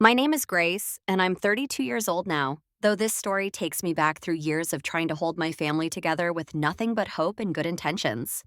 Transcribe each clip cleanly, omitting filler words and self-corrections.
My name is Grace, and I'm 32 years old now, though this story takes me back through years of trying to hold my family together with nothing but hope and good intentions.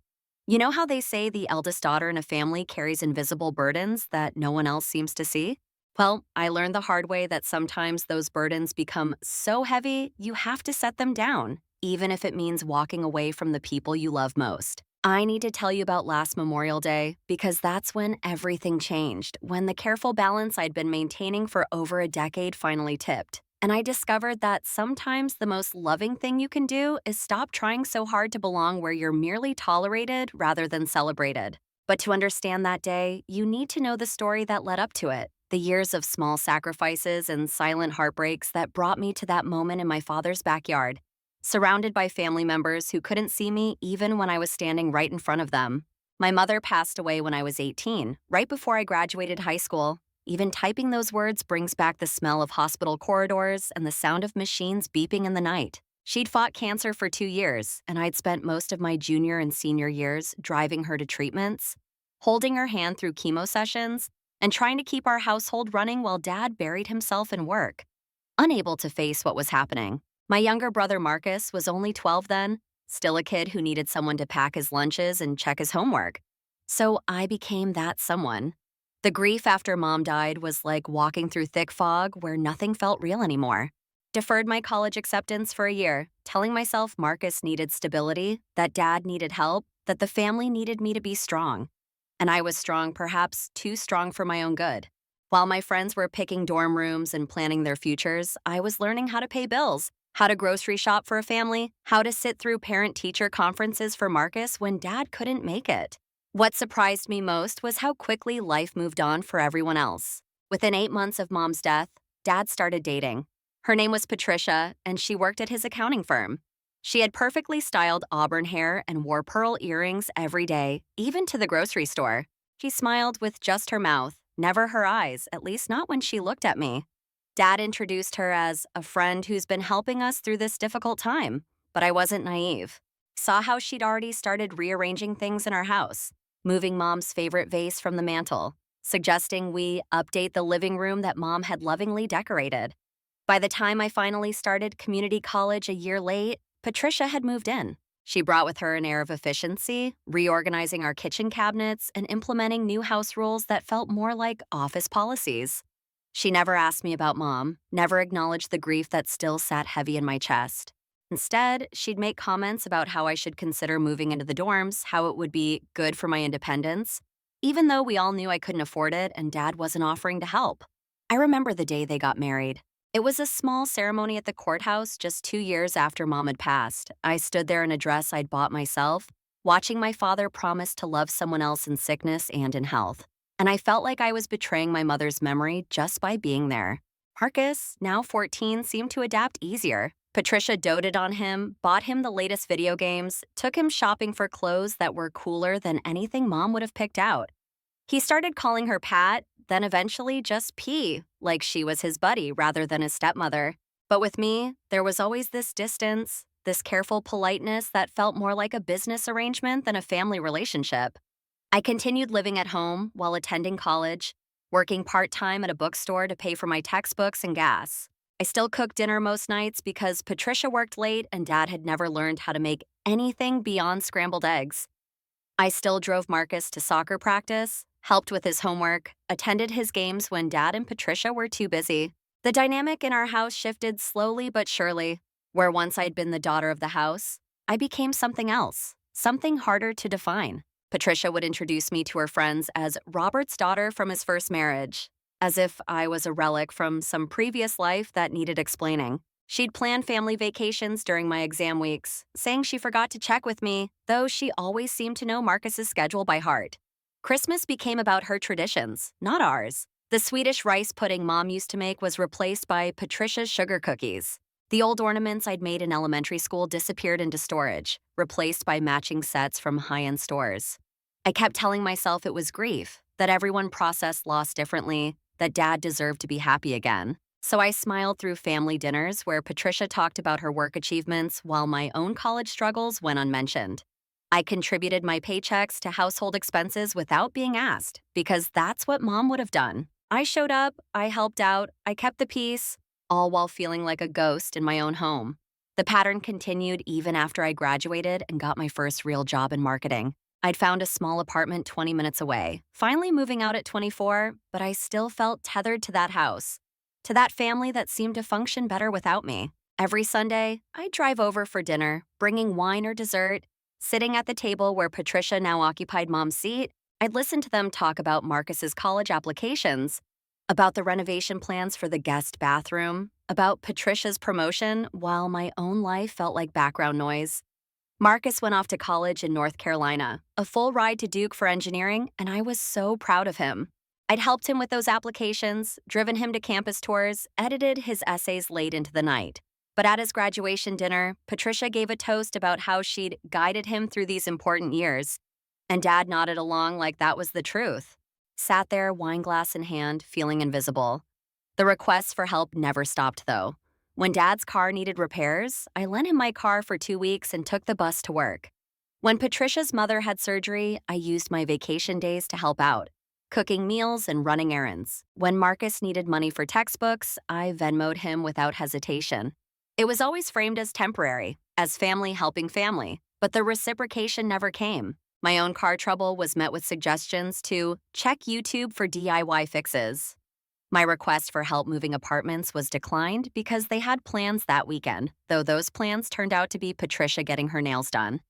You know how they say the eldest daughter in a family carries invisible burdens that no one else seems to see? Well, I learned the hard way that sometimes those burdens become so heavy you have to set them down, even if it means walking away from the people you love most. I need to tell you about last Memorial Day because that's when everything changed, when the careful balance I'd been maintaining for over a decade finally tipped. And I discovered that sometimes the most loving thing you can do is stop trying so hard to belong where you're merely tolerated rather than celebrated. But to understand that day, you need to know the story that led up to it, the years of small sacrifices and silent heartbreaks that brought me to that moment in my father's backyard, surrounded by family members who couldn't see me even when I was standing right in front of them. My mother passed away when I was 18, right before I graduated high school. Even typing those words brings back the smell of hospital corridors and the sound of machines beeping in the night. She'd fought cancer for 2 years, and I'd spent most of my junior and senior years driving her to treatments, holding her hand through chemo sessions, and trying to keep our household running while Dad buried himself in work, unable to face what was happening. My younger brother Marcus was only 12 then, still a kid who needed someone to pack his lunches and check his homework. So I became that someone. The grief after Mom died was like walking through thick fog where nothing felt real anymore. Deferred my college acceptance for a year, telling myself Marcus needed stability, that Dad needed help, that the family needed me to be strong. And I was strong, perhaps too strong for my own good. While my friends were picking dorm rooms and planning their futures, I was learning how to pay bills, how to grocery shop for a family, how to sit through parent-teacher conferences for Marcus when Dad couldn't make it. What surprised me most was how quickly life moved on for everyone else. Within 8 months of Mom's death, Dad started dating. Her name was Patricia, and she worked at his accounting firm. She had perfectly styled auburn hair and wore pearl earrings every day, even to the grocery store. She smiled with just her mouth, never her eyes, at least not when she looked at me. Dad introduced her as a friend who's been helping us through this difficult time, but I wasn't naive. Saw how she'd already started rearranging things in our house, moving Mom's favorite vase from the mantel, suggesting we update the living room that Mom had lovingly decorated. By the time I finally started community college a year late, Patricia had moved in. She brought with her an air of efficiency, reorganizing our kitchen cabinets and implementing new house rules that felt more like office policies. She never asked me about Mom, never acknowledged the grief that still sat heavy in my chest. Instead, she'd make comments about how I should consider moving into the dorms, how it would be good for my independence, even though we all knew I couldn't afford it and Dad wasn't offering to help. I remember the day they got married. It was a small ceremony at the courthouse just 2 years after Mom had passed. I stood there in a dress I'd bought myself, watching my father promise to love someone else in sickness and in health. And I felt like I was betraying my mother's memory just by being there. Marcus, now 14, seemed to adapt easier. Patricia doted on him, bought him the latest video games, took him shopping for clothes that were cooler than anything Mom would have picked out. He started calling her Pat, then eventually just P, like she was his buddy rather than his stepmother. But with me, there was always this distance, this careful politeness that felt more like a business arrangement than a family relationship. I continued living at home while attending college, working part-time at a bookstore to pay for my textbooks and gas. I still cooked dinner most nights because Patricia worked late and Dad had never learned how to make anything beyond scrambled eggs. I still drove Marcus to soccer practice, helped with his homework, attended his games when Dad and Patricia were too busy. The dynamic in our house shifted slowly but surely. Where once I'd been the daughter of the house, I became something else, something harder to define. Patricia would introduce me to her friends as Robert's daughter from his first marriage, as if I was a relic from some previous life that needed explaining. She'd plan family vacations during my exam weeks, saying she forgot to check with me, though she always seemed to know Marcus's schedule by heart. Christmas became about her traditions, not ours. The Swedish rice pudding Mom used to make was replaced by Patricia's sugar cookies. The old ornaments I'd made in elementary school disappeared into storage, replaced by matching sets from high-end stores. I kept telling myself it was grief, that everyone processed loss differently, that Dad deserved to be happy again. So I smiled through family dinners where Patricia talked about her work achievements while my own college struggles went unmentioned. I contributed my paychecks to household expenses without being asked, because that's what Mom would have done. I showed up, I helped out, I kept the peace, all while feeling like a ghost in my own home. The pattern continued even after I graduated and got my first real job in marketing. I'd found a small apartment 20 minutes away, finally moving out at 24, but I still felt tethered to that house, to that family that seemed to function better without me. Every Sunday, I'd drive over for dinner, bringing wine or dessert. Sitting at the table where Patricia now occupied Mom's seat, I'd listen to them talk about Marcus's college applications, about the renovation plans for the guest bathroom, about Patricia's promotion, while my own life felt like background noise. Marcus went off to college in North Carolina, a full ride to Duke for engineering, and I was so proud of him. I'd helped him with those applications, driven him to campus tours, edited his essays late into the night. But at his graduation dinner, Patricia gave a toast about how she'd guided him through these important years. And Dad nodded along like that was the truth. Sat there, wine glass in hand, feeling invisible. The requests for help never stopped, though. When Dad's car needed repairs, I lent him my car for 2 weeks and took the bus to work. When Patricia's mother had surgery, I used my vacation days to help out, cooking meals and running errands. When Marcus needed money for textbooks, I Venmo'd him without hesitation. It was always framed as temporary, as family helping family, but the reciprocation never came. My own car trouble was met with suggestions to check YouTube for DIY fixes. My request for help moving apartments was declined because they had plans that weekend, though those plans turned out to be Patricia getting her nails done.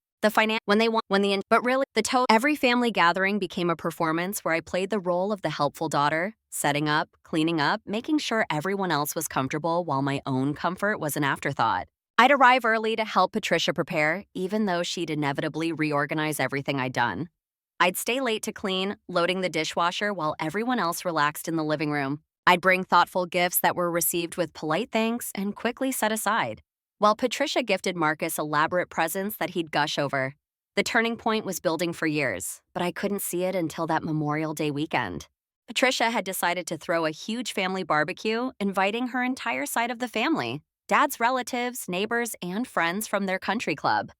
Every family gathering became a performance where I played the role of the helpful daughter, setting up, cleaning up, making sure everyone else was comfortable while my own comfort was an afterthought. I'd arrive early to help Patricia prepare, even though she'd inevitably reorganize everything I'd done. I'd stay late to clean, loading the dishwasher while everyone else relaxed in the living room. I'd bring thoughtful gifts that were received with polite thanks and quickly set aside, while Patricia gifted Marcus elaborate presents that he'd gush over. The turning point was building for years, but I couldn't see it until that Memorial Day weekend. Patricia had decided to throw a huge family barbecue, inviting her entire side of the family, Dad's relatives, neighbors, and friends from their country club.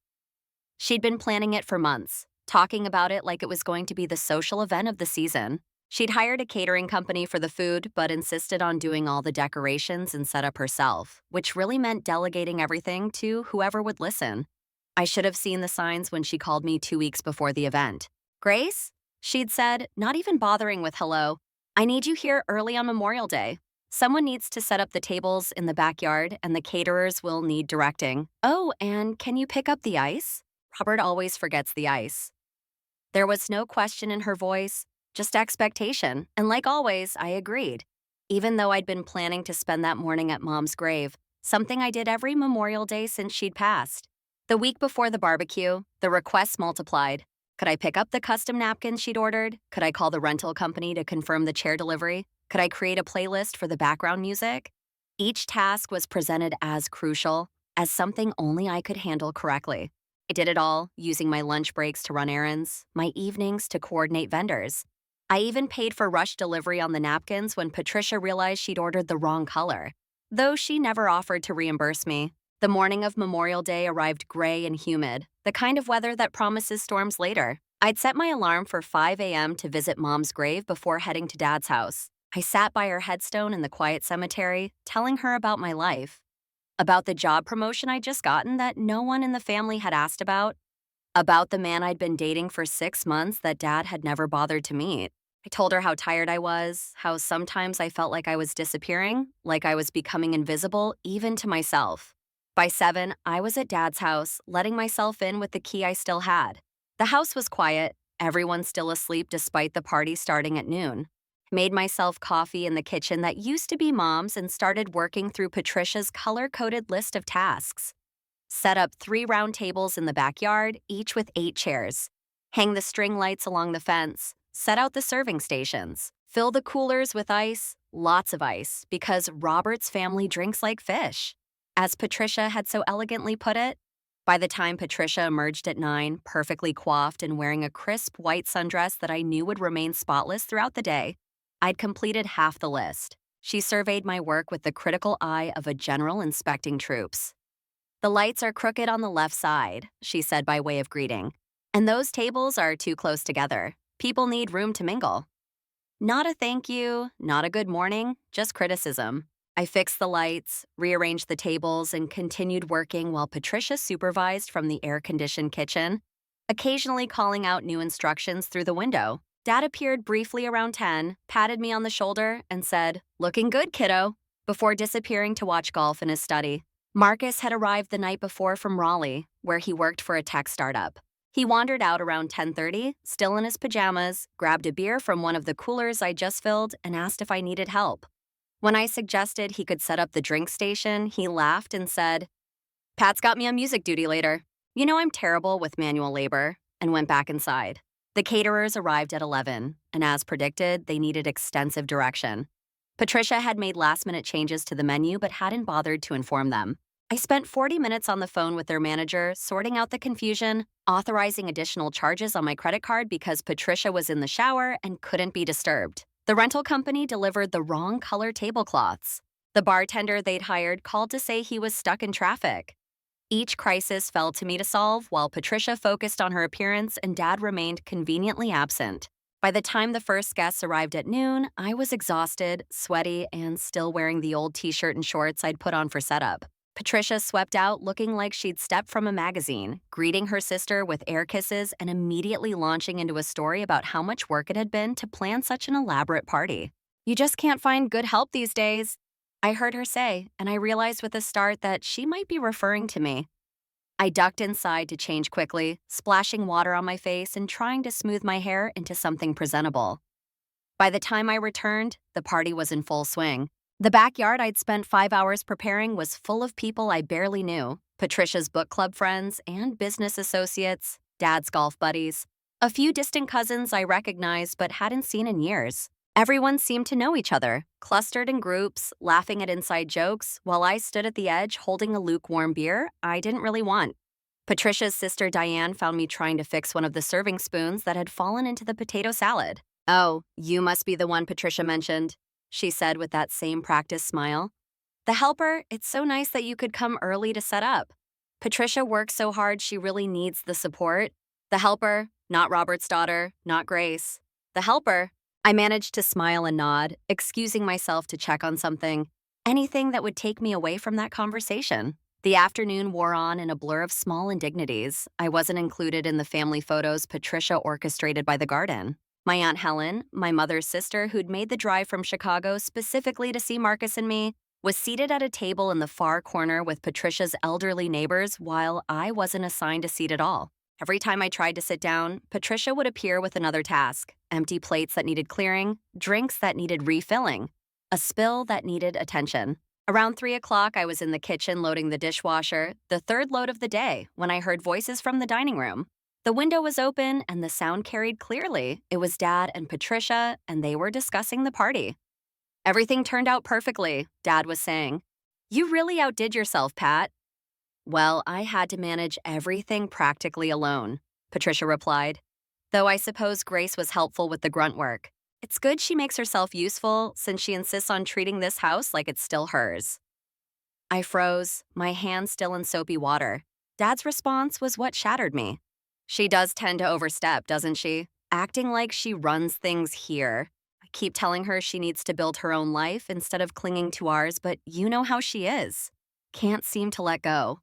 She'd been planning it for months, talking about it like it was going to be the social event of the season. She'd hired a catering company for the food, but insisted on doing all the decorations and setup herself, which really meant delegating everything to whoever would listen. I should have seen the signs when she called me 2 weeks before the event. "Grace?" she'd said, not even bothering with hello. "I need you here early on Memorial Day. Someone needs to set up the tables in the backyard, and the caterers will need directing. Oh, and can you pick up the ice? Robert always forgets the ice." There was no question in her voice, just expectation, and like always, I agreed. Even though I'd been planning to spend that morning at Mom's grave, something I did every Memorial Day since she'd passed. The week before the barbecue, the requests multiplied. Could I pick up the custom napkins she'd ordered? Could I call the rental company to confirm the chair delivery? Could I create a playlist for the background music? Each task was presented as crucial, as something only I could handle correctly. I did it all, using my lunch breaks to run errands, my evenings to coordinate vendors. I even paid for rush delivery on the napkins when Patricia realized she'd ordered the wrong color, though she never offered to reimburse me. The morning of Memorial Day arrived gray and humid, the kind of weather that promises storms later. I'd set my alarm for 5 a.m. to visit Mom's grave before heading to Dad's house. I sat by her headstone in the quiet cemetery, telling her about my life, about the job promotion I'd just gotten that no one in the family had asked about the man I'd been dating for 6 months that Dad had never bothered to meet. I told her how tired I was, how sometimes I felt like I was disappearing, like I was becoming invisible even to myself. By 7, I was at Dad's house, letting myself in with the key I still had. The house was quiet, everyone still asleep despite the party starting at noon. Made myself coffee in the kitchen that used to be Mom's and started working through Patricia's color-coded list of tasks. Set up 3 round tables in the backyard, each with 8 chairs. Hang the string lights along the fence. Set out the serving stations. Fill the coolers with ice, lots of ice, because Robert's family drinks like fish. As Patricia had so elegantly put it, by the time Patricia emerged at 9, perfectly coiffed and wearing a crisp white sundress that I knew would remain spotless throughout the day, I'd completed half the list. She surveyed my work with the critical eye of a general inspecting troops. "The lights are crooked on the left side," she said by way of greeting. "And those tables are too close together. People need room to mingle." Not a thank you, not a good morning, just criticism. I fixed the lights, rearranged the tables, and continued working while Patricia supervised from the air conditioned kitchen, occasionally calling out new instructions through the window. Dad appeared briefly around 10, patted me on the shoulder, and said, "Looking good, kiddo," before disappearing to watch golf in his study. Marcus had arrived the night before from Raleigh, where he worked for a tech startup. He wandered out around 10:30, still in his pajamas, grabbed a beer from one of the coolers I just filled, and asked if I needed help. When I suggested he could set up the drink station, he laughed and said, "Pat's got me on music duty later. You know I'm terrible with manual labor," and went back inside. The caterers arrived at 11, and as predicted, they needed extensive direction. Patricia had made last-minute changes to the menu but hadn't bothered to inform them. I spent 40 minutes on the phone with their manager, sorting out the confusion, authorizing additional charges on my credit card because Patricia was in the shower and couldn't be disturbed. The rental company delivered the wrong color tablecloths. The bartender they'd hired called to say he was stuck in traffic. Each crisis fell to me to solve while Patricia focused on her appearance and Dad remained conveniently absent. By the time the first guests arrived at noon, I was exhausted, sweaty, and still wearing the old t-shirt and shorts I'd put on for setup. Patricia swept out looking like she'd stepped from a magazine, greeting her sister with air kisses and immediately launching into a story about how much work it had been to plan such an elaborate party. "You just can't find good help these days," I heard her say, and I realized with a start that she might be referring to me. I ducked inside to change quickly, splashing water on my face and trying to smooth my hair into something presentable. By the time I returned, the party was in full swing. The backyard I'd spent 5 hours preparing was full of people I barely knew, Patricia's book club friends and business associates, Dad's golf buddies, a few distant cousins I recognized but hadn't seen in years. Everyone seemed to know each other, clustered in groups, laughing at inside jokes, while I stood at the edge holding a lukewarm beer I didn't really want. Patricia's sister Diane found me trying to fix one of the serving spoons that had fallen into the potato salad. "Oh, you must be the one Patricia mentioned," she said with that same practiced smile. "The helper, it's so nice that you could come early to set up. Patricia works so hard she really needs the support. The helper, not Robert's daughter, not Grace. The helper." I managed to smile and nod, excusing myself to check on something. Anything that would take me away from that conversation. The afternoon wore on in a blur of small indignities. I wasn't included in the family photos Patricia orchestrated by the garden. My Aunt Helen, my mother's sister who'd made the drive from Chicago specifically to see Marcus and me, was seated at a table in the far corner with Patricia's elderly neighbors while I wasn't assigned a seat at all. Every time I tried to sit down, Patricia would appear with another task: empty plates that needed clearing, drinks that needed refilling, a spill that needed attention. Around 3 o'clock, I was in the kitchen loading the dishwasher, the third load of the day, when I heard voices from the dining room. The window was open and the sound carried clearly. It was Dad and Patricia, and they were discussing the party. "Everything turned out perfectly," Dad was saying. "You really outdid yourself, Pat." "Well, I had to manage everything practically alone," Patricia replied, "though I suppose Grace was helpful with the grunt work. It's good she makes herself useful since she insists on treating this house like it's still hers." I froze, my hands still in soapy water. Dad's response was what shattered me. "She does tend to overstep, doesn't she? Acting like she runs things here. I keep telling her she needs to build her own life instead of clinging to ours, but you know how she is. Can't seem to let go."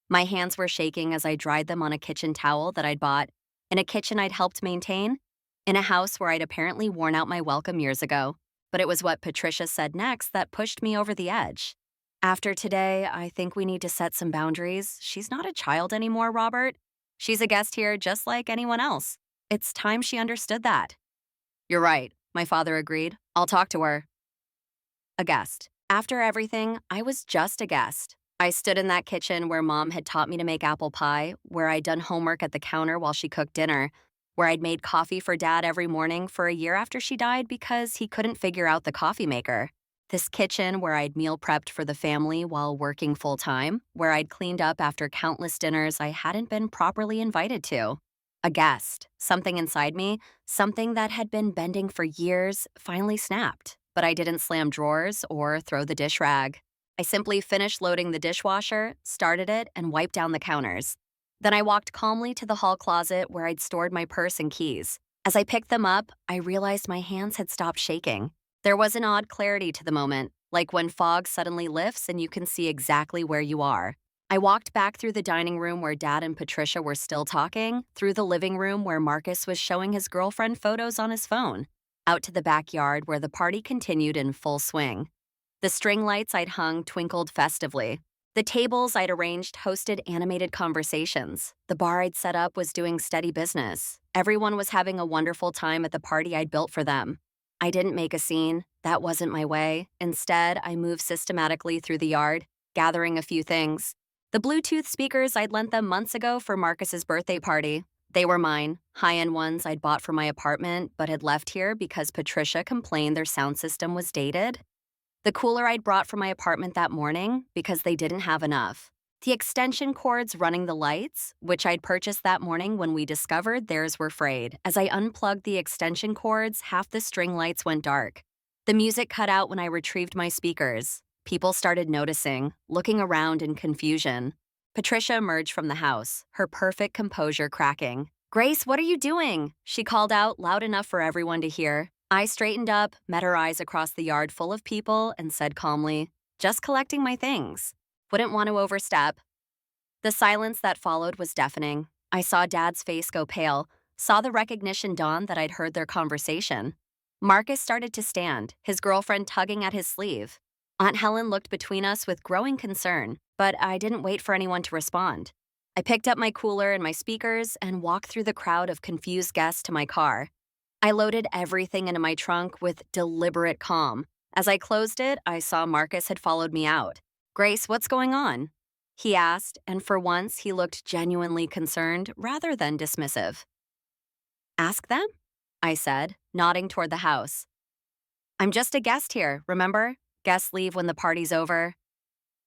My hands were shaking as I dried them on a kitchen towel that I'd bought, in a kitchen I'd helped maintain, in a house where I'd apparently worn out my welcome years ago. But it was what Patricia said next that pushed me over the edge. "After today, I think we need to set some boundaries. She's not a child anymore, Robert. She's a guest here just like anyone else. It's time she understood that." "You're right," my father agreed. "I'll talk to her." A guest. After everything, I was just a guest. I stood in that kitchen where Mom had taught me to make apple pie, where I'd done homework at the counter while she cooked dinner, where I'd made coffee for Dad every morning for a year after she died because he couldn't figure out the coffee maker. This kitchen where I'd meal prepped for the family while working full-time, where I'd cleaned up after countless dinners I hadn't been properly invited to. A guest. Something inside me, something that had been bending for years, finally snapped. But I didn't slam drawers or throw the dish rag. I simply finished loading the dishwasher, started it, and wiped down the counters. Then I walked calmly to the hall closet where I'd stored my purse and keys. As I picked them up, I realized my hands had stopped shaking. There was an odd clarity to the moment, like when fog suddenly lifts and you can see exactly where you are. I walked back through the dining room where Dad and Patricia were still talking, through the living room where Marcus was showing his girlfriend photos on his phone, out to the backyard where the party continued in full swing. The string lights I'd hung twinkled festively. The tables I'd arranged hosted animated conversations. The bar I'd set up was doing steady business. Everyone was having a wonderful time at the party I'd built for them. I didn't make a scene. That wasn't my way. Instead, I moved systematically through the yard, gathering a few things. The Bluetooth speakers I'd lent them months ago for Marcus's birthday party. They were mine, high-end ones I'd bought for my apartment but had left here because Patricia complained their sound system was dated. The cooler I'd brought from my apartment that morning because they didn't have enough. The extension cords running the lights, which I'd purchased that morning when we discovered theirs were frayed. As I unplugged the extension cords, half the string lights went dark. The music cut out when I retrieved my speakers. People started noticing, looking around in confusion. Patricia emerged from the house, her perfect composure cracking. "Grace, what are you doing?" she called out, loud enough for everyone to hear. I straightened up, met her eyes across the yard full of people, and said calmly, "Just collecting my things. Wouldn't want to overstep." The silence that followed was deafening. I saw Dad's face go pale, saw the recognition dawn that I'd heard their conversation. Marcus started to stand, his girlfriend tugging at his sleeve. Aunt Helen looked between us with growing concern, but I didn't wait for anyone to respond. I picked up my cooler and my speakers and walked through the crowd of confused guests to my car. I loaded everything into my trunk with deliberate calm. As I closed it, I saw Marcus had followed me out. "Grace, what's going on?" he asked, and for once he looked genuinely concerned rather than dismissive. "Ask them?" I said, nodding toward the house. "I'm just a guest here, remember? Guests leave when the party's over."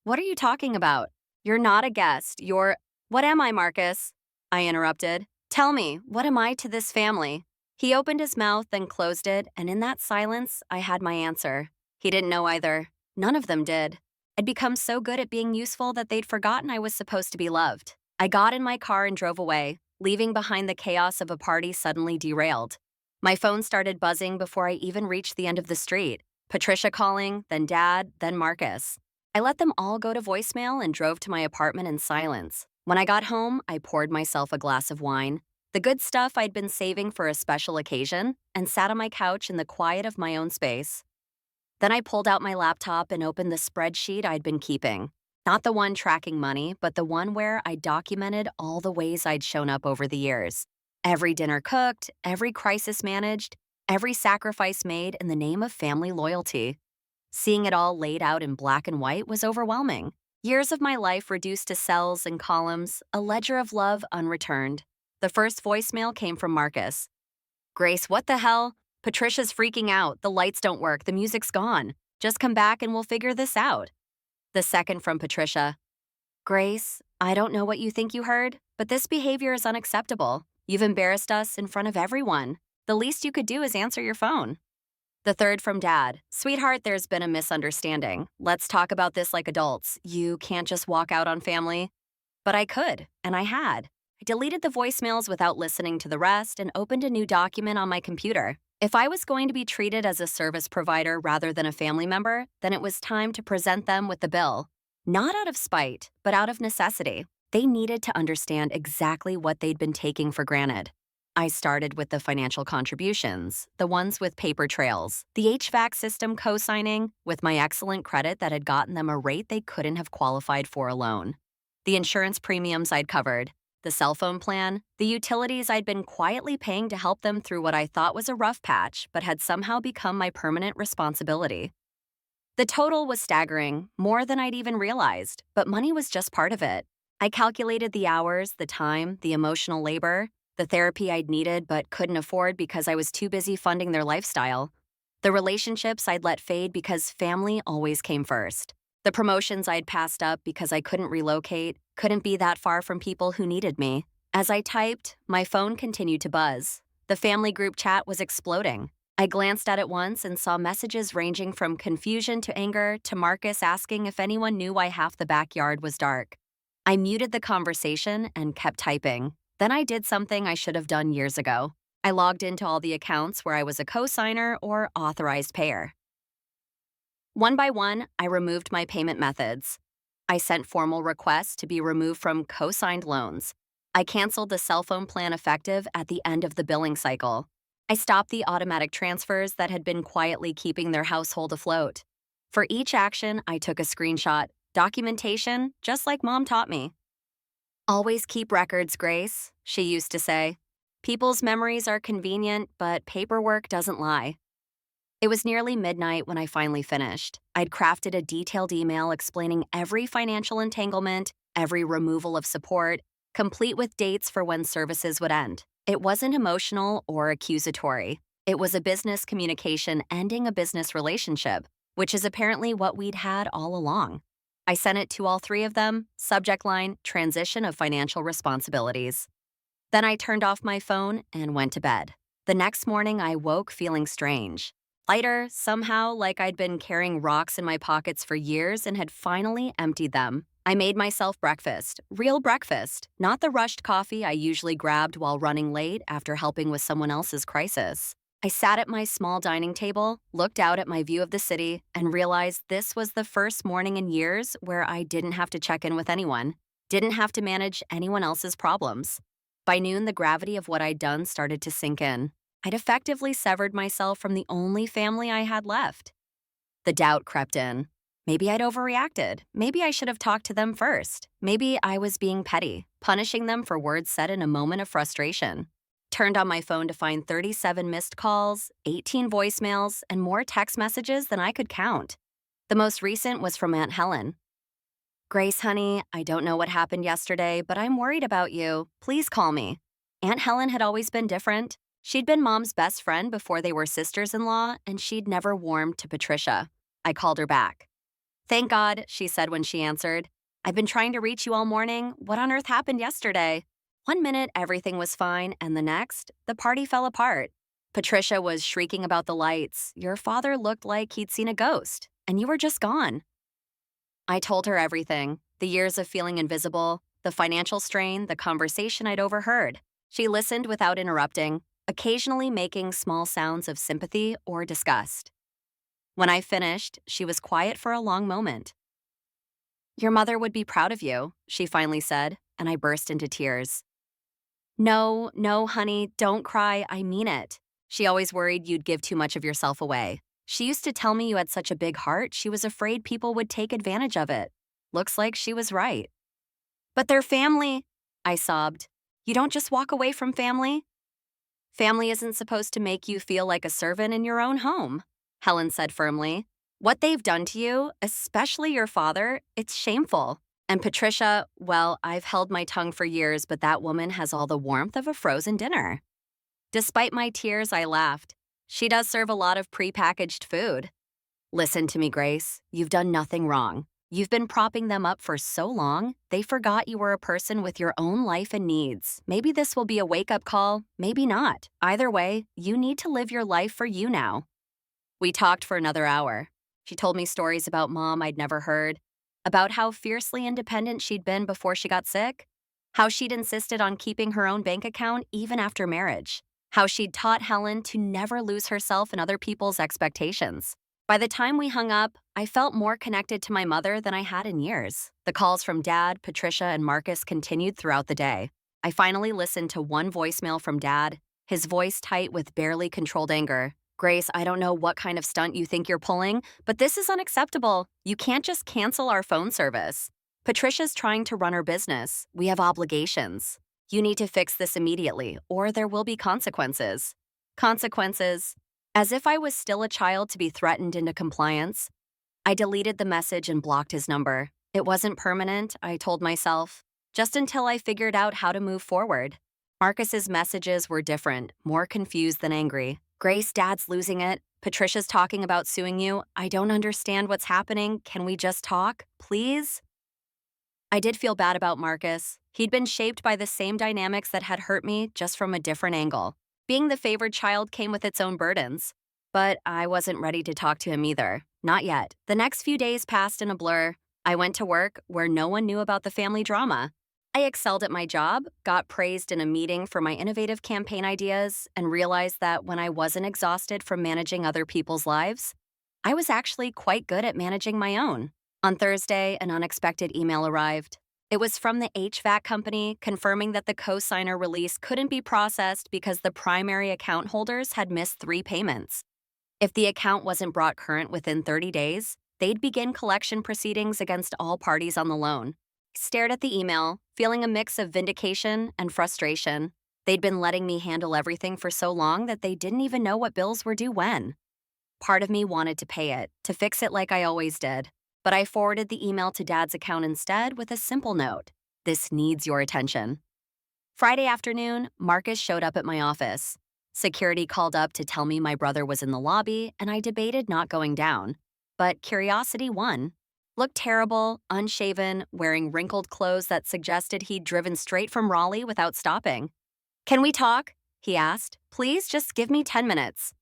"What are you talking about? You're not a guest, you're—" "What am I, Marcus?" I interrupted. "Tell me, what am I to this family?" He opened his mouth, then closed it, and in that silence, I had my answer. He didn't know either. None of them did. I'd become so good at being useful that they'd forgotten I was supposed to be loved. I got in my car and drove away, leaving behind the chaos of a party suddenly derailed. My phone started buzzing before I even reached the end of the street. Patricia calling, then Dad, then Marcus. I let them all go to voicemail and drove to my apartment in silence. When I got home, I poured myself a glass of wine, the good stuff I'd been saving for a special occasion, and sat on my couch in the quiet of my own space. Then I pulled out my laptop and opened the spreadsheet I'd been keeping. Not the one tracking money, but the one where I documented all the ways I'd shown up over the years. Every dinner cooked, every crisis managed, every sacrifice made in the name of family loyalty. Seeing it all laid out in black and white was overwhelming. Years of my life reduced to cells and columns, a ledger of love unreturned. The first voicemail came from Marcus. "Grace, what the hell? Patricia's freaking out. The lights don't work. The music's gone. Just come back and we'll figure this out." The second from Patricia. "Grace, I don't know what you think you heard, but this behavior is unacceptable. You've embarrassed us in front of everyone. The least you could do is answer your phone." The third from Dad. "Sweetheart, there's been a misunderstanding. Let's talk about this like adults. You can't just walk out on family." But I could, and I had. I deleted the voicemails without listening to the rest and opened a new document on my computer. If I was going to be treated as a service provider rather than a family member, then it was time to present them with the bill. Not out of spite, but out of necessity. They needed to understand exactly what they'd been taking for granted. I started with the financial contributions, the ones with paper trails, the HVAC system co-signing, with my excellent credit that had gotten them a rate they couldn't have qualified for alone. The insurance premiums I'd covered, the cell phone plan, the utilities I'd been quietly paying to help them through what I thought was a rough patch but had somehow become my permanent responsibility. The total was staggering, more than I'd even realized, but money was just part of it. I calculated the hours, the time, the emotional labor, the therapy I'd needed but couldn't afford because I was too busy funding their lifestyle, the relationships I'd let fade because family always came first, the promotions I'd passed up because I couldn't relocate, couldn't be that far from people who needed me. As I typed, my phone continued to buzz. The family group chat was exploding. I glanced at it once and saw messages ranging from confusion to anger to Marcus asking if anyone knew why half the backyard was dark. I muted the conversation and kept typing. Then I did something I should have done years ago. I logged into all the accounts where I was a cosigner or authorized payer. One by one, I removed my payment methods. I sent formal requests to be removed from co-signed loans. I canceled the cell phone plan effective at the end of the billing cycle. I stopped the automatic transfers that had been quietly keeping their household afloat. For each action, I took a screenshot, documentation, just like Mom taught me. Always keep records, Grace, she used to say. People's memories are convenient, but paperwork doesn't lie. It was nearly midnight when I finally finished. I'd crafted a detailed email explaining every financial entanglement, every removal of support, complete with dates for when services would end. It wasn't emotional or accusatory. It was a business communication ending a business relationship, which is apparently what we'd had all along. I sent it to all three of them, subject line, transition of financial responsibilities. Then I turned off my phone and went to bed. The next morning, I woke feeling strange. Lighter, somehow, like I'd been carrying rocks in my pockets for years and had finally emptied them. I made myself breakfast, real breakfast, not the rushed coffee I usually grabbed while running late after helping with someone else's crisis. I sat at my small dining table, looked out at my view of the city, and realized this was the first morning in years where I didn't have to check in with anyone, didn't have to manage anyone else's problems. By noon, the gravity of what I'd done started to sink in. I'd effectively severed myself from the only family I had left. The doubt crept in. Maybe I'd overreacted. Maybe I should have talked to them first. Maybe I was being petty, punishing them for words said in a moment of frustration. Turned on my phone to find 37 missed calls, 18 voicemails, and more text messages than I could count. The most recent was from Aunt Helen. Grace, honey, I don't know what happened yesterday, but I'm worried about you. Please call me. Aunt Helen had always been different. She'd been Mom's best friend before they were sisters-in-law, and she'd never warmed to Patricia. I called her back. Thank God, she said when she answered. I've been trying to reach you all morning. What on earth happened yesterday? One minute, everything was fine, and the next, the party fell apart. Patricia was shrieking about the lights. Your father looked like he'd seen a ghost, and you were just gone. I told her everything, the years of feeling invisible, the financial strain, the conversation I'd overheard. She listened without interrupting, occasionally making small sounds of sympathy or disgust. When I finished, she was quiet for a long moment. Your mother would be proud of you, she finally said, and I burst into tears. No, no, honey, don't cry, I mean it. She always worried you'd give too much of yourself away. She used to tell me you had such a big heart, she was afraid people would take advantage of it. Looks like she was right. But they're family, I sobbed. You don't just walk away from family? Family isn't supposed to make you feel like a servant in your own home, Helen said firmly. What they've done to you, especially your father, it's shameful. And Patricia, well, I've held my tongue for years, but that woman has all the warmth of a frozen dinner. Despite my tears, I laughed. She does serve a lot of prepackaged food. Listen to me, Grace. You've done nothing wrong. You've been propping them up for so long, they forgot you were a person with your own life and needs. Maybe this will be a wake-up call, maybe not. Either way, you need to live your life for you now. We talked for another hour. She told me stories about Mom I'd never heard, about how fiercely independent she'd been before she got sick, how she'd insisted on keeping her own bank account even after marriage, how she'd taught Helen to never lose herself in other people's expectations. By the time we hung up, I felt more connected to my mother than I had in years. The calls from Dad, Patricia, and Marcus continued throughout the day. I finally listened to one voicemail from Dad, his voice tight with barely controlled anger. Grace, I don't know what kind of stunt you think you're pulling, but this is unacceptable. You can't just cancel our phone service. Patricia's trying to run her business. We have obligations. You need to fix this immediately, or there will be consequences. Consequences. As if I was still a child to be threatened into compliance. I deleted the message and blocked his number. It wasn't permanent, I told myself, just until I figured out how to move forward. Marcus's messages were different, more confused than angry. Grace, Dad's losing it. Patricia's talking about suing you. I don't understand what's happening. Can we just talk, please? I did feel bad about Marcus. He'd been shaped by the same dynamics that had hurt me, just from a different angle. Being the favored child came with its own burdens. But I wasn't ready to talk to him either. Not yet. The next few days passed in a blur. I went to work where no one knew about the family drama. I excelled at my job, got praised in a meeting for my innovative campaign ideas, and realized that when I wasn't exhausted from managing other people's lives, I was actually quite good at managing my own. On Thursday, an unexpected email arrived. It was from the HVAC company confirming that the cosigner release couldn't be processed because the primary account holders had missed 3 payments. If the account wasn't brought current within 30 days, they'd begin collection proceedings against all parties on the loan. I stared at the email, feeling a mix of vindication and frustration. They'd been letting me handle everything for so long that they didn't even know what bills were due when. Part of me wanted to pay it, to fix it like I always did. But I forwarded the email to Dad's account instead with a simple note: "This needs your attention." Friday afternoon, Marcus showed up at my office. Security called up to tell me my brother was in the lobby, and I debated not going down. But curiosity won. Looked terrible, unshaven, wearing wrinkled clothes that suggested he'd driven straight from Raleigh without stopping. "Can we talk?" he asked. "Please just give me 10 minutes.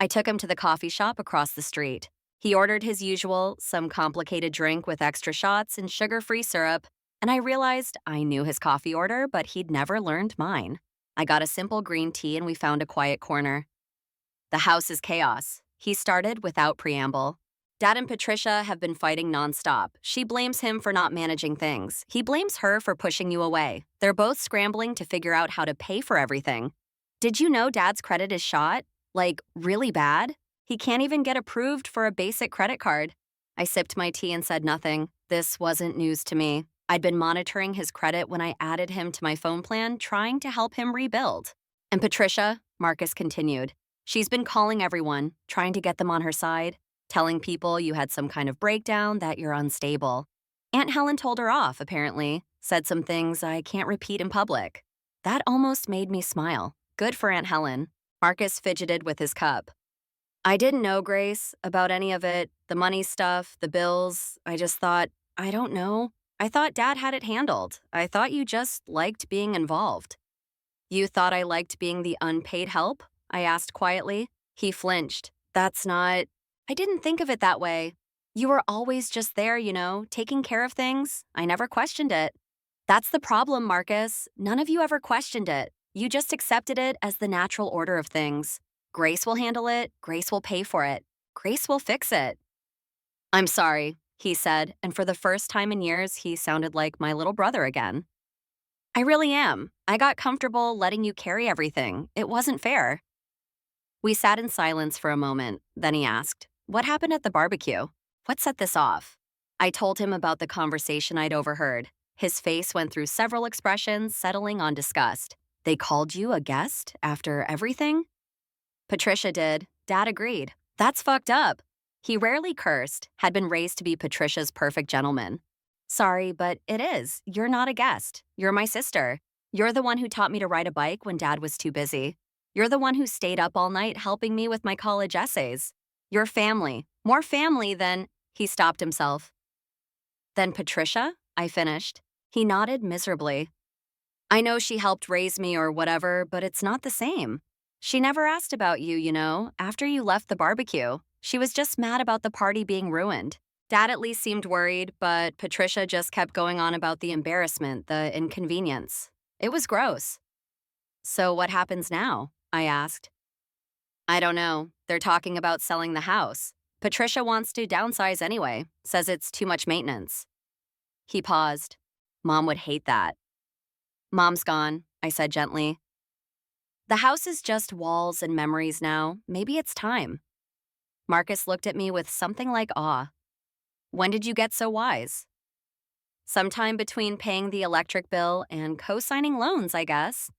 I took him to the coffee shop across the street. He ordered his usual, some complicated drink with extra shots and sugar-free syrup, and I realized I knew his coffee order, but he'd never learned mine. I got a simple green tea and we found a quiet corner. "The house is chaos," he started without preamble. "Dad and Patricia have been fighting nonstop. She blames him for not managing things. He blames her for pushing you away. They're both scrambling to figure out how to pay for everything. Did you know Dad's credit is shot? Like, really bad? He can't even get approved for a basic credit card." I sipped my tea and said nothing. This wasn't news to me. I'd been monitoring his credit when I added him to my phone plan, trying to help him rebuild. "And Patricia," Marcus continued, "she's been calling everyone, trying to get them on her side, telling people you had some kind of breakdown, that you're unstable. Aunt Helen told her off, apparently, said some things I can't repeat in public." That almost made me smile. Good for Aunt Helen. Marcus fidgeted with his cup. "I didn't know, Grace, about any of it, the money stuff, the bills. I just thought, I don't know. I thought Dad had it handled. I thought you just liked being involved." "You thought I liked being the unpaid help?" I asked quietly. He flinched. "That's not... I didn't think of it that way. You were always just there, taking care of things. I never questioned it." "That's the problem, Marcus. None of you ever questioned it. You just accepted it as the natural order of things. Grace will handle it. Grace will pay for it. Grace will fix it." "I'm sorry," he said, and for the first time in years, he sounded like my little brother again. "I really am. I got comfortable letting you carry everything. It wasn't fair." We sat in silence for a moment. Then he asked, "What happened at the barbecue? What set this off?" I told him about the conversation I'd overheard. His face went through several expressions, settling on disgust. "They called you a guest after everything?" "Patricia did. Dad agreed. That's fucked up." He rarely cursed, had been raised to be Patricia's perfect gentleman. "Sorry, but it is. You're not a guest. You're my sister. You're the one who taught me to ride a bike when Dad was too busy. You're the one who stayed up all night helping me with my college essays. You're family. More family than..." He stopped himself. "Then Patricia?" I finished. He nodded miserably. "I know she helped raise me or whatever, but it's not the same. She never asked about you, after you left the barbecue. She was just mad about the party being ruined. Dad at least seemed worried, but Patricia just kept going on about the embarrassment, the inconvenience. It was gross." "So what happens now?" I asked. "I don't know. They're talking about selling the house. Patricia wants to downsize anyway, says it's too much maintenance." He paused. "Mom would hate that." "Mom's gone," I said gently. "The house is just walls and memories now. Maybe it's time." Marcus looked at me with something like awe. "When did you get so wise?" "Sometime between paying the electric bill and co-signing loans, I guess."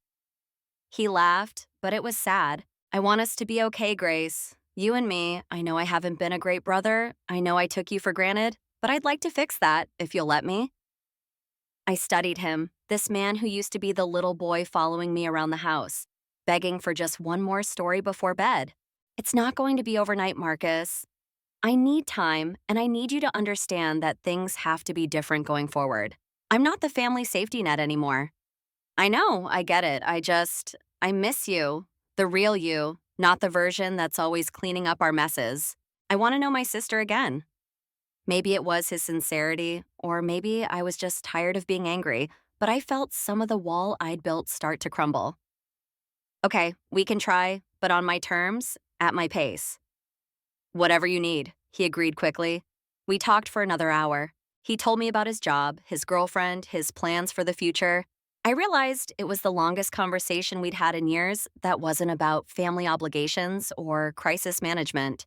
He laughed, but it was sad. "I want us to be okay, Grace. You and me. I know I haven't been a great brother. I know I took you for granted, but I'd like to fix that, if you'll let me." I studied him, this man who used to be the little boy following me around the house, begging for just one more story before bed. "It's not going to be overnight, Marcus. I need time, and I need you to understand that things have to be different going forward. I'm not the family safety net anymore." "I know, I get it. I miss you. The real you, not the version that's always cleaning up our messes. I want to know my sister again." Maybe it was his sincerity, or maybe I was just tired of being angry, but I felt some of the wall I'd built start to crumble. Okay, we can try, but on my terms, at my pace. Whatever you need, he agreed quickly. We talked for another hour. He told me about his job, his girlfriend, his plans for the future. I realized it was the longest conversation we'd had in years that wasn't about family obligations or crisis management.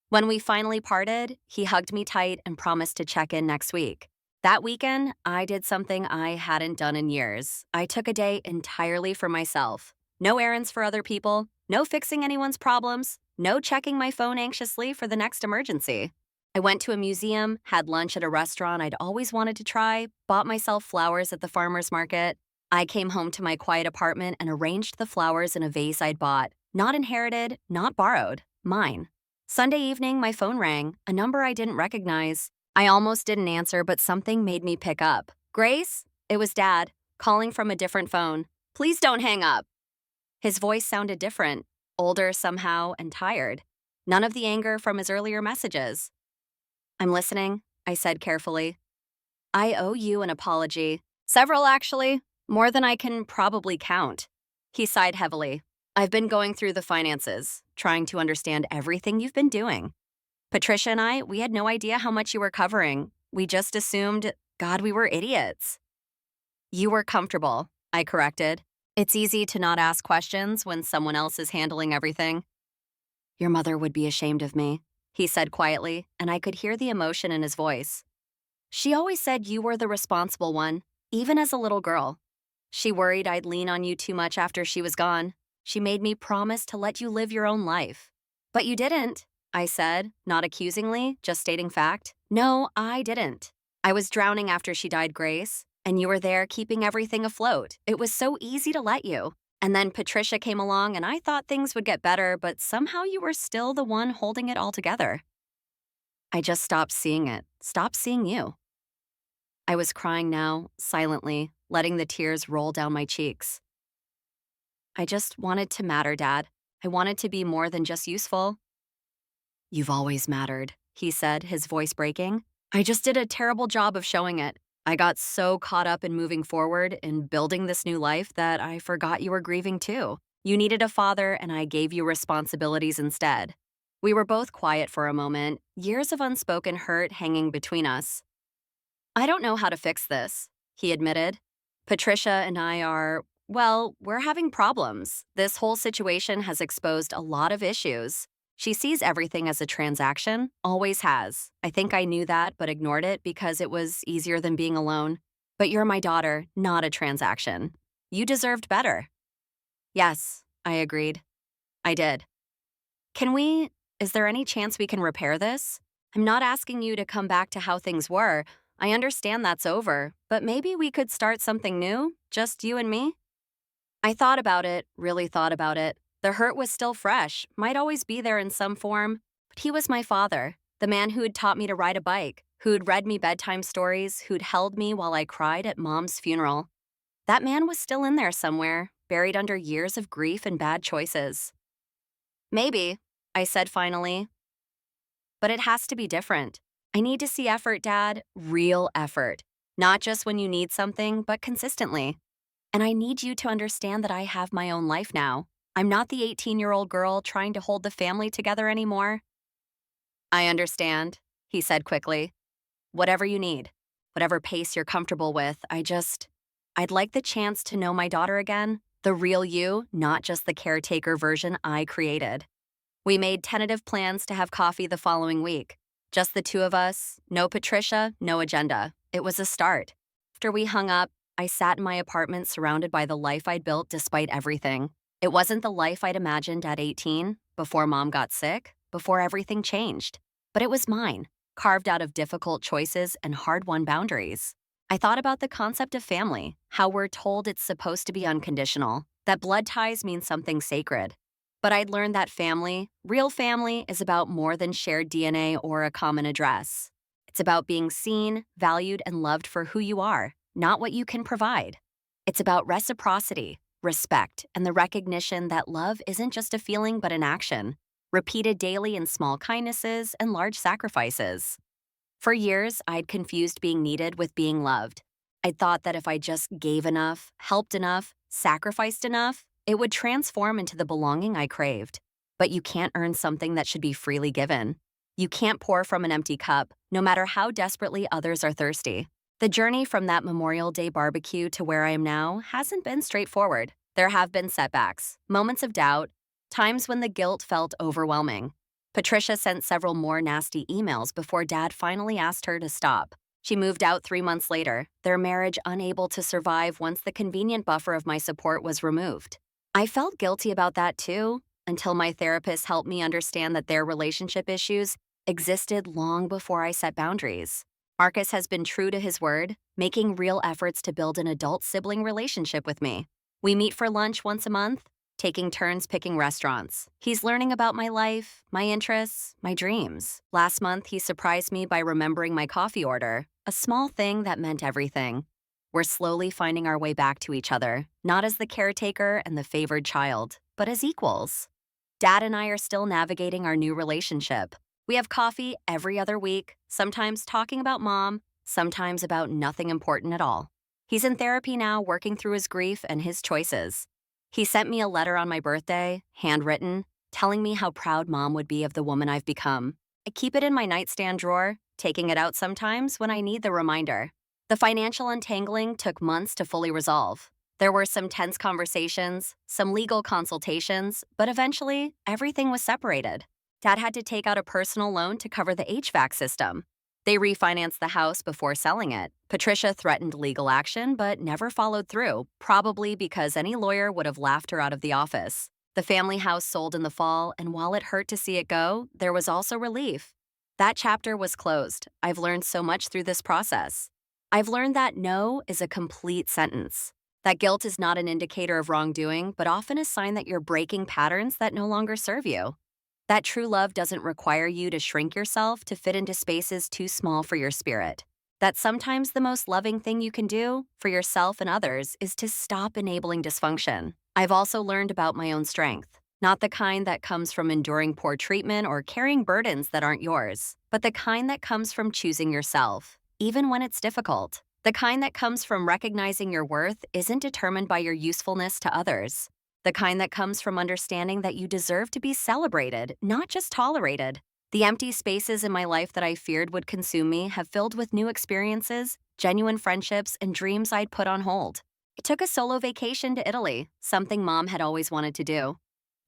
When we finally parted, he hugged me tight and promised to check in next week. That weekend, I did something I hadn't done in years. I took a day entirely for myself. No errands for other people, no fixing anyone's problems, no checking my phone anxiously for the next emergency. I went to a museum, had lunch at a restaurant I'd always wanted to try, bought myself flowers at the farmer's market. I came home to my quiet apartment and arranged the flowers in a vase I'd bought. Not inherited, not borrowed, mine. Sunday evening, my phone rang, a number I didn't recognize. I almost didn't answer, but something made me pick up. Grace? It was Dad, calling from a different phone. Please don't hang up. His voice sounded different, older somehow and tired. None of the anger from his earlier messages. I'm listening, I said carefully. I owe you an apology. Several, actually. More than I can probably count. He sighed heavily. I've been going through the finances, trying to understand everything you've been doing. Patricia and I, we had no idea how much you were covering. We just assumed, God, we were idiots. You were comfortable, I corrected. It's easy to not ask questions when someone else is handling everything. Your mother would be ashamed of me, he said quietly, and I could hear the emotion in his voice. She always said you were the responsible one, even as a little girl. She worried I'd lean on you too much after she was gone. She made me promise to let you live your own life. But you didn't, I said, not accusingly, just stating fact. No, I didn't. I was drowning after she died, Grace, and you were there keeping everything afloat. It was so easy to let you. And then Patricia came along and I thought things would get better, but somehow you were still the one holding it all together. I just stopped seeing it, stopped seeing you. I was crying now, silently, letting the tears roll down my cheeks. I just wanted to matter, Dad. I wanted to be more than just useful. You've always mattered, he said, his voice breaking. I just did a terrible job of showing it. I got so caught up in moving forward, in building this new life, that I forgot you were grieving too. You needed a father, and I gave you responsibilities instead. We were both quiet for a moment, years of unspoken hurt hanging between us. I don't know how to fix this, he admitted. Patricia and I are, well, we're having problems. This whole situation has exposed a lot of issues. She sees everything as a transaction, always has. I think I knew that but ignored it because it was easier than being alone. But you're my daughter, not a transaction. You deserved better. Yes, I agreed. I did. Is there any chance we can repair this? I'm not asking you to come back to how things were. I understand that's over, but maybe we could start something new, just you and me? I thought about it, really thought about it. The hurt was still fresh, might always be there in some form, but he was my father, the man who'd taught me to ride a bike, who'd read me bedtime stories, who'd held me while I cried at Mom's funeral. That man was still in there somewhere, buried under years of grief and bad choices. Maybe, I said finally. But it has to be different. I need to see effort, Dad, real effort. Not just when you need something, but consistently. And I need you to understand that I have my own life now. I'm not the 18-year-old girl trying to hold the family together anymore. I understand, he said quickly. Whatever you need, whatever pace you're comfortable with, I'd like the chance to know my daughter again, the real you, not just the caretaker version I created. We made tentative plans to have coffee the following week. Just the two of us, no Patricia, no agenda. It was a start. After we hung up, I sat in my apartment surrounded by the life I'd built despite everything. It wasn't the life I'd imagined at 18, before Mom got sick, before everything changed. But it was mine, carved out of difficult choices and hard-won boundaries. I thought about the concept of family, how we're told it's supposed to be unconditional, that blood ties mean something sacred. But I'd learned that family, real family, is about more than shared DNA or a common address. It's about being seen, valued, and loved for who you are, not what you can provide. It's about reciprocity, respect, and the recognition that love isn't just a feeling but an action, repeated daily in small kindnesses and large sacrifices. For years, I'd confused being needed with being loved. I thought that if I just gave enough, helped enough, sacrificed enough, it would transform into the belonging I craved. But you can't earn something that should be freely given. You can't pour from an empty cup, no matter how desperately others are thirsty. The journey from that Memorial Day barbecue to where I am now hasn't been straightforward. There have been setbacks, moments of doubt, times when the guilt felt overwhelming. Patricia sent several more nasty emails before Dad finally asked her to stop. She moved out 3 months later, their marriage unable to survive once the convenient buffer of my support was removed. I felt guilty about that too, until my therapist helped me understand that their relationship issues existed long before I set boundaries. Marcus has been true to his word, making real efforts to build an adult sibling relationship with me. We meet for lunch once a month, taking turns picking restaurants. He's learning about my life, my interests, my dreams. Last month, he surprised me by remembering my coffee order, a small thing that meant everything. We're slowly finding our way back to each other, not as the caretaker and the favored child, but as equals. Dad and I are still navigating our new relationship. We have coffee every other week, sometimes talking about Mom, sometimes about nothing important at all. He's in therapy now, working through his grief and his choices. He sent me a letter on my birthday, handwritten, telling me how proud Mom would be of the woman I've become. I keep it in my nightstand drawer, taking it out sometimes when I need the reminder. The financial untangling took months to fully resolve. There were some tense conversations, some legal consultations, but eventually, everything was separated. Dad had to take out a personal loan to cover the HVAC system. They refinanced the house before selling it. Patricia threatened legal action but never followed through, probably because any lawyer would have laughed her out of the office. The family house sold in the fall, and while it hurt to see it go, there was also relief. That chapter was closed. I've learned so much through this process. I've learned that no is a complete sentence. That guilt is not an indicator of wrongdoing, but often a sign that you're breaking patterns that no longer serve you. That true love doesn't require you to shrink yourself to fit into spaces too small for your spirit. That sometimes the most loving thing you can do for yourself and others is to stop enabling dysfunction. I've also learned about my own strength, not the kind that comes from enduring poor treatment or carrying burdens that aren't yours, but the kind that comes from choosing yourself, even when it's difficult. The kind that comes from recognizing your worth isn't determined by your usefulness to others. The kind that comes from understanding that you deserve to be celebrated, not just tolerated. The empty spaces in my life that I feared would consume me have filled with new experiences, genuine friendships, and dreams I'd put on hold. I took a solo vacation to Italy, something Mom had always wanted to do.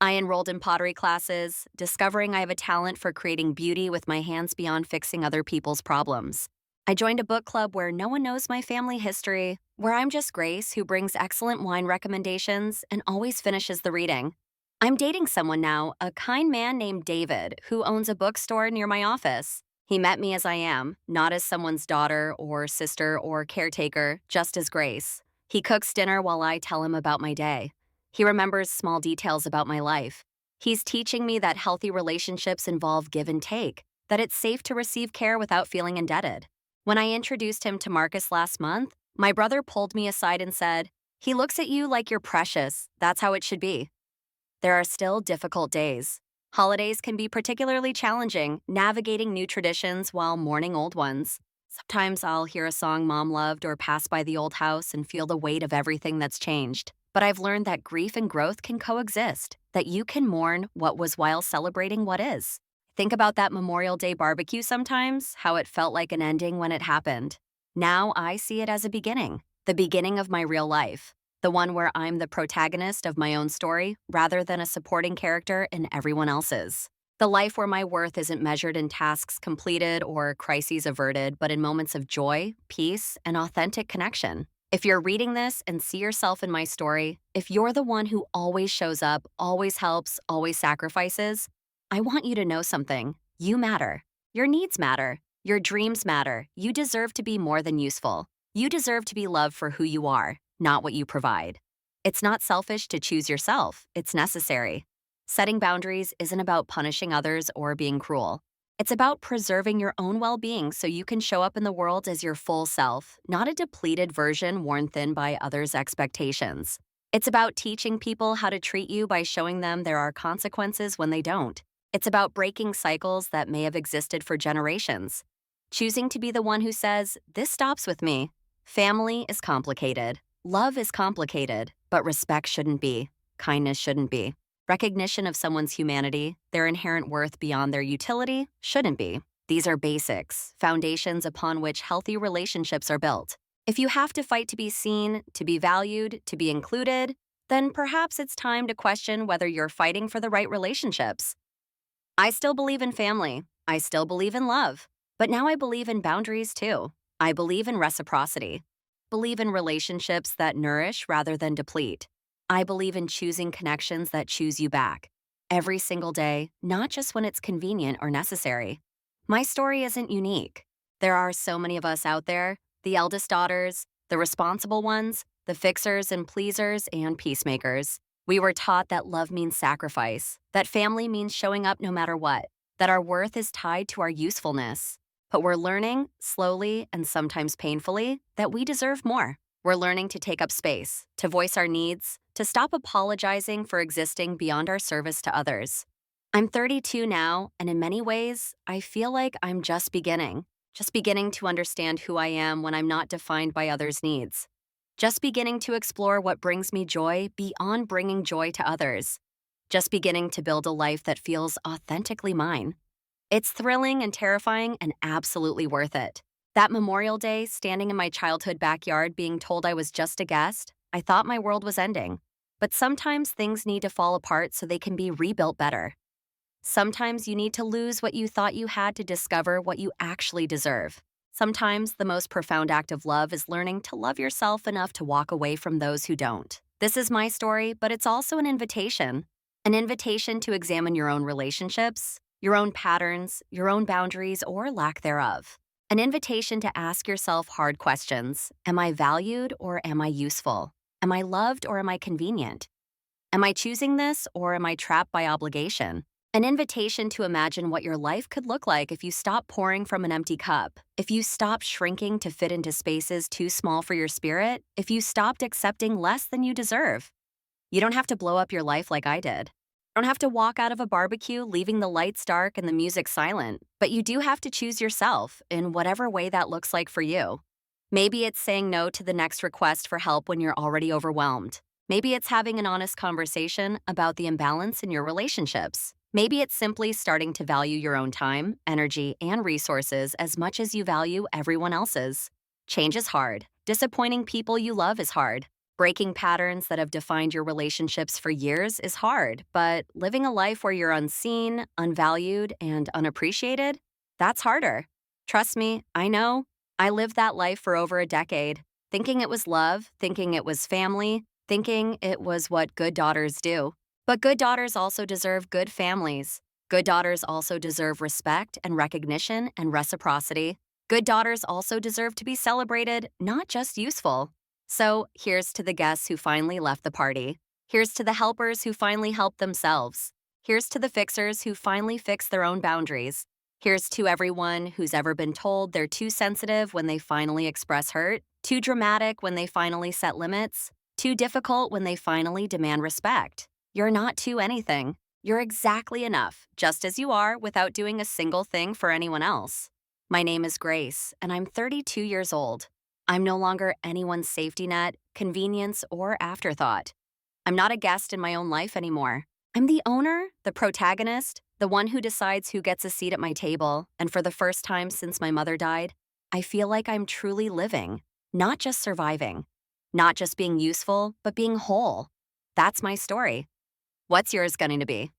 I enrolled in pottery classes, discovering I have a talent for creating beauty with my hands beyond fixing other people's problems. I joined a book club where no one knows my family history, where I'm just Grace, who brings excellent wine recommendations and always finishes the reading. I'm dating someone now, a kind man named David, who owns a bookstore near my office. He met me as I am, not as someone's daughter or sister or caretaker, just as Grace. He cooks dinner while I tell him about my day. He remembers small details about my life. He's teaching me that healthy relationships involve give and take, that it's safe to receive care without feeling indebted. When I introduced him to Marcus last month, my brother pulled me aside and said, "He looks at you like you're precious. That's how it should be." There are still difficult days. Holidays can be particularly challenging, navigating new traditions while mourning old ones. Sometimes I'll hear a song Mom loved or pass by the old house and feel the weight of everything that's changed. But I've learned that grief and growth can coexist, that you can mourn what was while celebrating what is. Think about that Memorial Day barbecue sometimes, how it felt like an ending when it happened. Now I see it as a beginning, the beginning of my real life, the one where I'm the protagonist of my own story rather than a supporting character in everyone else's. The life where my worth isn't measured in tasks completed or crises averted, but in moments of joy, peace, and authentic connection. If you're reading this and see yourself in my story, if you're the one who always shows up, always helps, always sacrifices, I want you to know something. You matter. Your needs matter. Your dreams matter. You deserve to be more than useful. You deserve to be loved for who you are, not what you provide. It's not selfish to choose yourself. It's necessary. Setting boundaries isn't about punishing others or being cruel. It's about preserving your own well-being so you can show up in the world as your full self, not a depleted version worn thin by others' expectations. It's about teaching people how to treat you by showing them there are consequences when they don't. It's about breaking cycles that may have existed for generations. Choosing to be the one who says, "This stops with me," Family is complicated. Love is complicated, but respect shouldn't be. Kindness shouldn't be. Recognition of someone's humanity, their inherent worth beyond their utility, shouldn't be. These are basics, foundations upon which healthy relationships are built. If you have to fight to be seen, to be valued, to be included, then perhaps it's time to question whether you're fighting for the right relationships. I still believe in family. I still believe in love. But now I believe in boundaries too. I believe in reciprocity. Believe in relationships that nourish rather than deplete. I believe in choosing connections that choose you back. Every single day, not just when it's convenient or necessary. My story isn't unique. There are so many of us out there, the eldest daughters, the responsible ones, the fixers and pleasers and peacemakers. We were taught that love means sacrifice, that family means showing up no matter what, that our worth is tied to our usefulness. But we're learning, slowly and sometimes painfully, that we deserve more. We're learning to take up space, to voice our needs, to stop apologizing for existing beyond our service to others. I'm 32 now, and in many ways, I feel like I'm just beginning to understand who I am when I'm not defined by others' needs. Just beginning to explore what brings me joy beyond bringing joy to others. Just beginning to build a life that feels authentically mine. It's thrilling and terrifying and absolutely worth it. That Memorial Day, standing in my childhood backyard being told I was just a guest, I thought my world was ending. But sometimes things need to fall apart so they can be rebuilt better. Sometimes you need to lose what you thought you had to discover what you actually deserve. Sometimes the most profound act of love is learning to love yourself enough to walk away from those who don't. This is my story, but it's also an invitation. An invitation to examine your own relationships, your own patterns, your own boundaries, or lack thereof. An invitation to ask yourself hard questions. Am I valued or am I useful? Am I loved or am I convenient? Am I choosing this or am I trapped by obligation? An invitation to imagine what your life could look like if you stop pouring from an empty cup, if you stopped shrinking to fit into spaces too small for your spirit, if you stopped accepting less than you deserve. You don't have to blow up your life like I did. You don't have to walk out of a barbecue leaving the lights dark and the music silent, but you do have to choose yourself in whatever way that looks like for you. Maybe it's saying no to the next request for help when you're already overwhelmed. Maybe it's having an honest conversation about the imbalance in your relationships. Maybe it's simply starting to value your own time, energy, and resources as much as you value everyone else's. Change is hard. Disappointing people you love is hard. Breaking patterns that have defined your relationships for years is hard, but living a life where you're unseen, unvalued, and unappreciated, that's harder. Trust me, I know. I lived that life for over a decade, thinking it was love, thinking it was family, thinking it was what good daughters do. But good daughters also deserve good families. Good daughters also deserve respect and recognition and reciprocity. Good daughters also deserve to be celebrated, not just useful. So here's to the guests who finally left the party. Here's to the helpers who finally helped themselves. Here's to the fixers who finally fixed their own boundaries. Here's to everyone who's ever been told they're too sensitive when they finally express hurt, too dramatic when they finally set limits, too difficult when they finally demand respect. You're not too anything. You're exactly enough, just as you are, without doing a single thing for anyone else. My name is Grace, and I'm 32 years old. I'm no longer anyone's safety net, convenience, or afterthought. I'm not a guest in my own life anymore. I'm the owner, the protagonist, the one who decides who gets a seat at my table, and for the first time since my mother died, I feel like I'm truly living, not just surviving. Not just being useful, but being whole. That's my story. What's yours going to be?